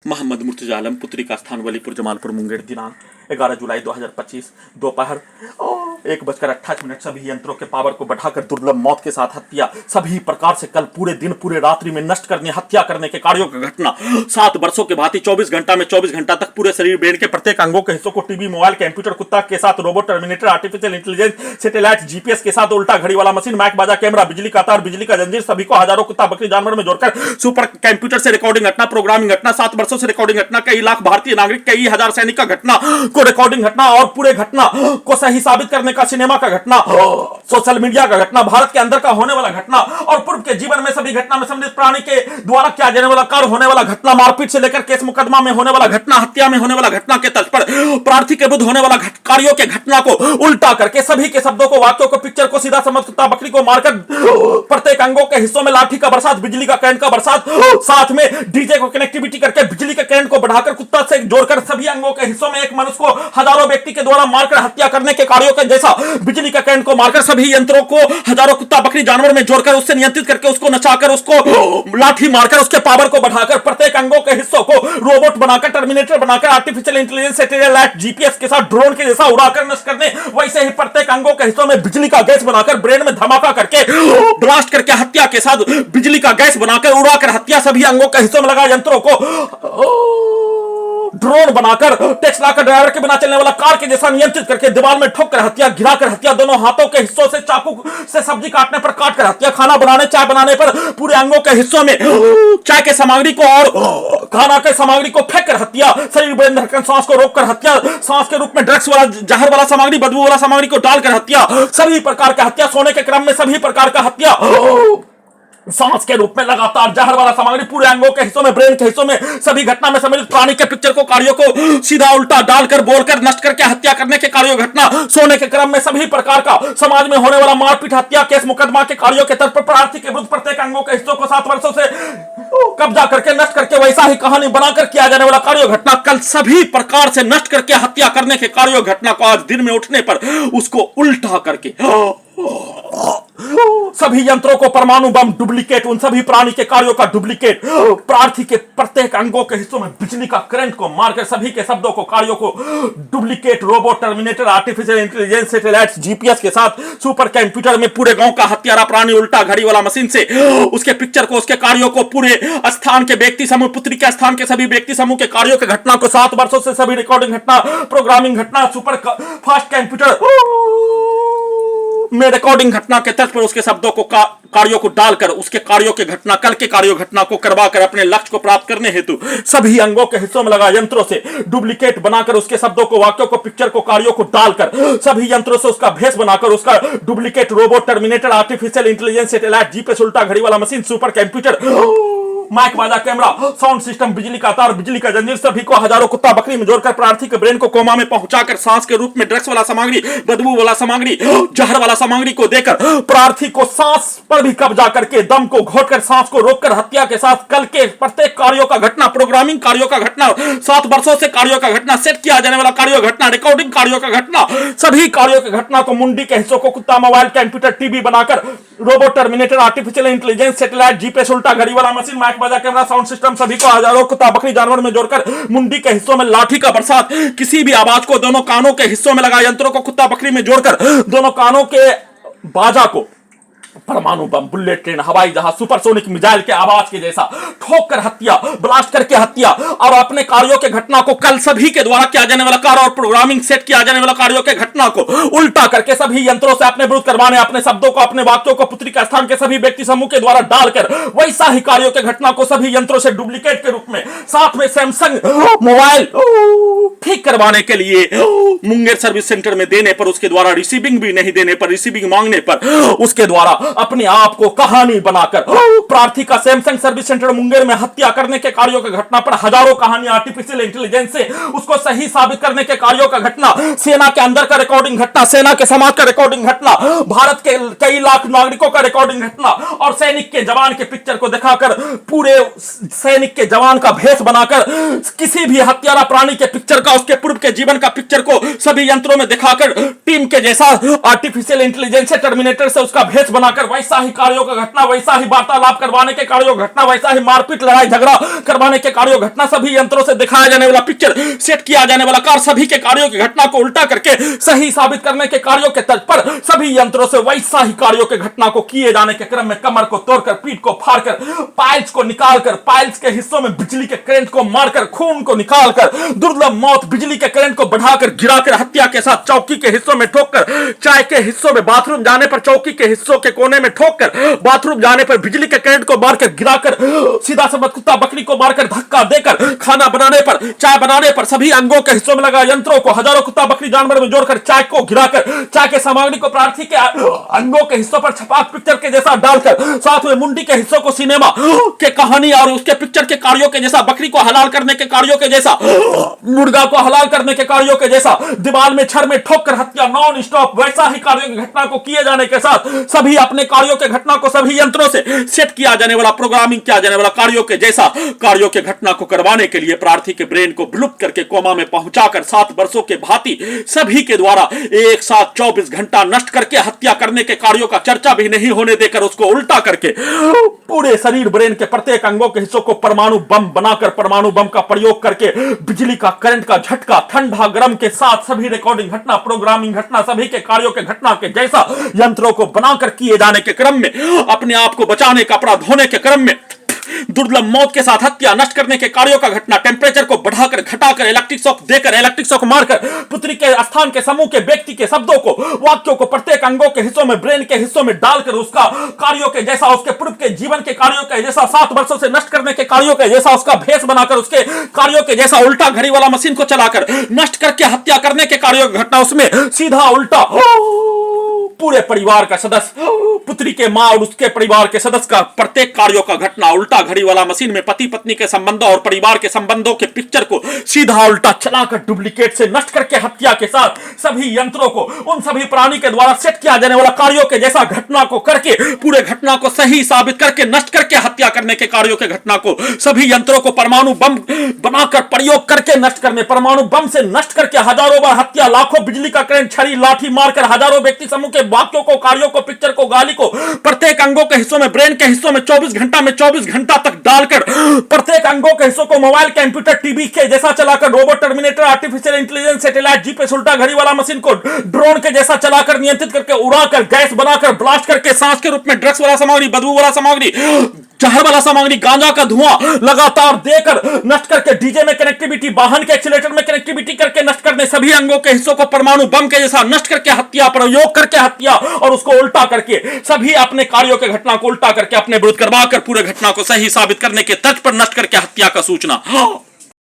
मोहम्मद मुर्तजा आलम, पुत्री का स्थान वलीपुर जमालपुर मुंगेर, दिनांक 11 जुलाई 2025 दोपहर 1:28। सभी यंत्रों के पावर को बढ़ाकर दुर्लभ मौत के साथ हत्या, सभी प्रकार से कल पूरे दिन पूरे रात्रि में नष्ट करने हत्या करने के कार्यों का घटना। 7 वर्षों के भांति 24 घंटा में 24 घंटा तक पूरे शरीर ब्रेन के प्रत्येक अंगों के हिस्सों को टीवी, मोबाइल, कंप्यूटर, कुत्ता के साथ robot, terminator, artificial intelligence, satellite, GPS के साथ उल्टा घड़ी वाला मशीन, माइक बाजा, कैमरा, बिजली का तार, बिजली का जंजीर, सभी को हजारों कुत्ता बकरी जानवर में जोड़कर सुपर कंप्यूटर से रिकॉर्डिंग घटना, प्रोग्रामिंग घटना, 7 वर्षों से रिकॉर्डिंग घटना, कई लाख भारतीय नागरिक, कई हजार सैनिक का घटना को रिकॉर्डिंग घटना और पूरे घटना को सही साबित करने का सिनेमा का घटना, सोशल मीडिया का घटना, भारत के अंदर का होने वाला घटना और पूर्व के जीवन में सभी घटना में सम्मिलित प्राणी के द्वारा किया जाने वाला कार्य होने वाला घटना, मारपीट से लेकर केस मुकदमा में होने वाला घटना, हत्या में होने वाला घटना के तर्ज पर प्रार्थी के विरुद्ध होने वाला कार्यों के घटना को उल्टा करके सभी के शब्दों को, वाक्यों को, पिक्चर को सीधा समझ कुत्ता बकरी को मारकर प्रत्येक अंगों के हिस्सों में लाठी का बरसात, बिजली का करंट का बरसात, साथ में डीजे को कनेक्टिविटी करके बिजली के करंट को बढ़ाकर कुत्ता से जोड़कर सभी अंगों के हिस्सों में एक मनुष्य को हजारों व्यक्ति के द्वारा मारकर हत्या करने के कार्यों के जैसा बिजली का करंट को मारकर सभी यंत्रों को हजारों कुत्ता बकरी जानवर में जोड़कर उससे नियंत्रित करके उसको नचाकर उसको लाठी मारकर उसके पावर को बढ़ाकर प्रत्येक अंगों के हिस्सों को रोबोट बनाकर, टर्मिनेटर बनाकर, आर्टिफिशियल इंटेलिजेंस, सैटेलाइट, जीपीएस के साथ ड्रोन के जैसा उड़ाकर नष्ट करने, वैसे ही प्रत्येक अंगों के हिस्सों में बिजली का गैस बनाकर ब्रेन में धमाका करके ब्लास्ट करके हत्या के साथ बिजली का गैस बनाकर उड़ाकर हत्या, सभी अंगों के हिस्सों में लगा यंत्रों को ड्रोन बनाकर टेस्ला का ड्राइवर के बिना चलने वाला कार के जैसा नियंत्रित करके दीवार में ठोक कर हत्या, गिरा कर हत्या, दोनों हाथों के हिस्सों से चाकू से सब्जी काटने पर काट कर हत्या, खाना बनाने, चाय बनाने पर पूरे अंगों के हिस्सों में चाय के सामग्री को और खाना के सामग्री को फेंक कर हत्या, शरीर में धड़कन सांस को रोककर हत्या, सांस के रूप में ड्रग्स वाला जहर वाला सामग्री, बदबू वाला सामग्री को डालकर हत्या, सभी प्रकार का हत्या, सोने के क्रम में सभी प्रकार का हत्या, सांस के रूप में लगातार जहर वाला सामग्री पूरे अंगों के हिस्सों में, ब्रेन के हिस्सों में, सभी घटना में सम्मिलित प्राणी के पिक्चर को, कार्यों को सीधा उल्टा डालकर बोलकर नष्ट करके हत्या करने के कार्यों घटना, सोने के क्रम में सभी प्रकार का समाज में होने वाला मारपीट, हत्या, केस मुकदमा के कार्यों के तर्ज पर प्रार्थी के विरुद्ध प्रत्येक अंगों के हिस्सों को 7 वर्षों से कब्जा करके नष्ट करके वैसा ही कहानी बनाकर किया जाने वाला कार्यों घटना, कल सभी प्रकार से नष्ट करके हत्या करने के कार्यों घटना को आज दिन में उठने पर उसको उल्टा करके सभी यंत्रों को परमाणु बम डुप्लीकेट, उन सभी प्राणी के कार्यों का डुप्लीकेट, प्रार्थी के प्रत्येक अंगों के हिस्सों में बिजली का करंट को मारकर सभी के शब्दों को, कार्यों को duplicate, robot, terminator, artificial intelligence, satellite, GPS के साथ सुपर कंप्यूटर में पूरे गांव का हत्यारा प्राणी उल्टा घड़ी वाला मशीन से उसके पिक्चर को, उसके कार्यों को, पूरे स्थान के व्यक्ति समूह, पुत्री के स्थान के सभी व्यक्ति समूह के कार्यों के घटना को 7 वर्षों से सभी रिकॉर्डिंग घटना, प्रोग्रामिंग घटना, सुपर फास्ट कंप्यूटर में रिकॉर्डिंग घटना के तर्ज पर उसके शब्दों को, कार्यों को डालकर उसके कार्यों के घटना, कल के कार्यों घटना को करवाकर अपने लक्ष्य को प्राप्त करने हेतु सभी अंगों के हिस्सों में लगा यंत्रों से डुप्लीकेट बनाकर उसके शब्दों को, वाक्यों को, पिक्चर को, कार्यों को डालकर सभी यंत्रों से उसका भेष बनाकर उसका duplicate, robot, terminator, artificial intelligence, satellite, GPS, उल्टा घड़ी वाला मशीन, सुपर कंप्यूटर, माइक बाजा, कैमरा, साउंड सिस्टम, बिजली का तार, बिजली का जंजीर, सभी को हजारों कुत्ता बकरी में जोड़कर प्रार्थी के ब्रेन को कोमा में पहुंचाकर सांस के रूप में ड्रग्स वाला सामग्री, बदबू वाला सामग्री, जहर वाला सामग्री को देकर प्रार्थी को सांस पर भी कब्जा करके दम को घोटकर सांस को रोककर हत्या के साथ कल के प्रत्येक कार्यों का घटना, प्रोग्रामिंग कार्यों का घटना, 7 वर्षों से कार्यों का घटना, सेट किया जाने वाला कार्यों घटना, रिकॉर्डिंग कार्यों का घटना, सभी कार्यों की घटना को, मुंडी के हिस्सों को कुत्ता, मोबाइल, कंप्यूटर, टीवी बनाकर robot, terminator, artificial intelligence, satellite, GPS, उल्टा घड़ी वाला मशीन, माइक बाजा, कैमरा, साउंड सिस्टम, सभी को हजारों कुत्ता बकरी जानवर में जोड़कर मुंडी के हिस्सों में लाठी का बरसात, किसी भी आवाज को दोनों कानों के हिस्सों में लगा यंत्रों को कुत्ता बकरी में जोड़कर दोनों कानों के बाजा को परमाणु बम, बुलेट ट्रेन, हवाई जहाज, सुपरसोनिक मिसाइल के आवाज के जैसा ठोक कर हत्या, ब्लास्ट करके हत्या और अपने कार्यों के घटना को, कल सभी के द्वारा किया जाने वाला कार्य और प्रोग्रामिंग सेट किया जाने वाला कार्यों के घटना को उल्टा करके सभी यंत्रों से अपने विरुद्ध करवाने, अपने शब्दों को, अपने वाक्यों को, पुत्री का स्थान के सभी व्यक्ति समूह के द्वारा डालकर वैसा ही कार्यों के घटना को सभी यंत्रों से डुप्लीकेट के रूप में, साथ में सैमसंग मोबाइल ठीक करवाने के लिए मुंगेर सर्विस सेंटर में देने पर, उसके द्वारा रिसीविंग भी नहीं देने पर, रिसीविंग मांगने पर उसके द्वारा अपने आप को कहानी बनाकर प्रार्थी का सैमसंग सर्विस सेंटर मुंगेर में हत्या करने के कार्यों की घटना पर हजारों कहानी आर्टिफिशियल इंटेलिजेंस से उसको सही साबित करने के कार्यों का घटना, सेना के अंदर का रिकॉर्डिंग घटना, सेना के समाज का रिकॉर्डिंग घटना, भारत के कई लाख नागरिकों का रिकॉर्डिंग घटना और सैनिक के जवान के पिक्चर को दिखाकर पूरे सैनिक के जवान का भेष बनाकर किसी भी हत्यारा प्राणी के पिक्चर का, उसके पूर्व के जीवन का पिक्चर को सभी यंत्रों में दिखाकर टीम के जैसा आर्टिफिशियल इंटेलिजेंस से, टर्मिनेटर से उसका भेष बनाकर बढ़ाकर वैसा ही कार्यों का घटना, वैसा ही वार्तालाप करवाने के कार्यों घटना, वैसा ही मारपीट लड़ाई झगड़ा करवाने के कार्यों घटना, सभी यंत्रों से दिखाया जाने वाला पिक्चर, सेट किया जाने वाला कार, सभी के कार्यों की घटना को उल्टा करके सही साबित करने के कार्यों के तर्ज पर सभी यंत्रों से वैसा ही कार्यों के घटना को किए जाने के क्रम में कमर को तोड़कर, पीठ को फाड़कर, पाइल्स को निकालकर, पाइल्स के हिस्सों में बिजली के करंट को मारकर, खून को निकालकर, दुर्लभ मौत, बिजली के करंट को बढ़ाकर गिराकर, हत्या के साथ चौकी के हिस्सों में ठोककर, चाय के हिस्सों में, बाथरूम जाने पर चौकी के हिस्सों के कोने में ठोककर, बाथरूम जाने पर बिजली के करंट को मारकर गिराकर, सीधा समझ कुत्ता बकरी को मारकर, धक्का देकर, खाना बनाने पर, चाय बनाने पर सभी अंगों के हिस्सों में लगा यंत्रों को हजारों कुत्ता बकरी जानवर में जोड़कर चाय को गिराकर, चाय के सामग्री को प्रार्थी के अंगों के हिस्सों पर छपाक पिक्चर के जैसा डालकर, साथ में मुंडी के हिस्सों को सिनेमा के कहानी और उसके पिक्चर के कार्यों के जैसा, बकरी को हलाल करने के कार्यों के जैसा, मुर्गा को हलाल करने के कार्यों के जैसा, दीवार में छड़ में ठोककर हत्या नॉन स्टॉप, वैसा ही कार्यों की घटना को किए जाने के साथ सभी अपने कार्यों के घटना को सभी यंत्रों से सेट किया जाने वाला, प्रोग्रामिंग किया जाने वाला कार्यों के जैसा कार्यों के घटना को करवाने के लिए प्रार्थी के ब्रेन को विलुप्त करके कोमा में पहुंचाकर 7 वर्षों के भांति सभी के द्वारा एक साथ 24 घंटा नष्ट करके हत्या करने के कार्यों का चर्चा भी नहीं होने देकर उसको उल्टा करके पूरे शरीर, ब्रेन के प्रत्येक अंगों के हिस्सों को परमाणु बम बनाकर, परमाणु बम का प्रयोग करके बिजली का, करंट का झटका, ठंडा गरम के साथ सभी रिकॉर्डिंग घटना, प्रोग्रामिंग घटना, सभी के कार्यों के घटना के जैसा यंत्रों को बनाकर किए जाने के क्रम में, अपने आप को बचाने, कपड़ा धोने के क्रम में दुर्लभ मौत के साथ हत्या, नष्ट करने के कार्यों का घटना, टेम्परेचर को बढ़ाकर, घटाकर, इलेक्ट्रिक शॉक देकर, इलेक्ट्रिक शॉक मारकर, पुत्री के स्थान के समूह के व्यक्ति के शब्दों को, वाक्यों को प्रत्येक अंगों के हिस्सों में, ब्रेन के हिस्सों में डालकर उसका कार्यों के जैसा, उसके पूर्व के जीवन के कार्यों के जैसा, 7 वर्षों से नष्ट करने के कार्यों के जैसा उसका भेष बनाकर, उसके कार्यों के जैसा उल्टा घड़ी वाला मशीन को चलाकर नष्ट करके हत्या करने के कार्यों की घटना, उसमें सीधा उल्टा पूरे परिवार का सदस्य, पुत्री के मां और उसके परिवार के सदस्य का प्रत्येक कार्यों का घटना उल्टा घड़ी वाला मशीन में पति पत्नी के संबंधों और परिवार के संबंधों के पिक्चर को सीधा उल्टा चलाकर डुप्लीकेट से नष्ट करके हत्या के साथ सभी यंत्रों को उन सभी प्राणी के द्वारा सेट किया जाने वाला कार्यों के जैसा घटना को करके, पूरे घटना को सही साबित करके नष्ट करके हत्या करने के कार्यों के घटना को सभी यंत्रों को परमाणु बम बनाकर प्रयोग करके नष्ट करने, परमाणु बम से नष्ट करके हजारों बार हत्या, लाखों बिजली का करंट, छड़ी लाठी मारकर हजारों व्यक्ति समूह के वाक्यों को, कार्यों को, पिक्चर को, गाली को प्रत्येक अंगों के हिस्सों में, ब्रेन के हिस्सों में 24 घंटा में 24 घंटा तक डालकर प्रत्येक अंगों के हिस्सों को मोबाइल, कंप्यूटर, टीवी के जैसा चलाकर, robot, terminator, artificial intelligence, satellite, GPS, उल्टा घड़ी वाला मशीन को ड्रोन के जैसा चलाकर, नियंत्रित करके, उड़ाकर, गैस बनाकर, ब्लास्ट करके, सांस के रूप में ड्रग्स वाला सामग्री, बदबू वाला सामग्री, जहर वाला सामग्री, गांजा का धुआं लगातार देकर नष्ट करके, डीजे में कनेक्टिविटी, वाहन के एक्सीलेटर में कनेक्टिविटी करके नष्ट करने, सभी अंगों के हिस्सों को परमाणु बम के जैसा नष्ट करके हत्या, प्रयोग करके हत्या और उसको उल्टा करके सभी अपने कार्यों के घटना को उल्टा करके अपने विरुद्ध करवाकर पूरे घटना को सही साबित करने के तर्ज पर नष्ट करके हत्या का सूचना।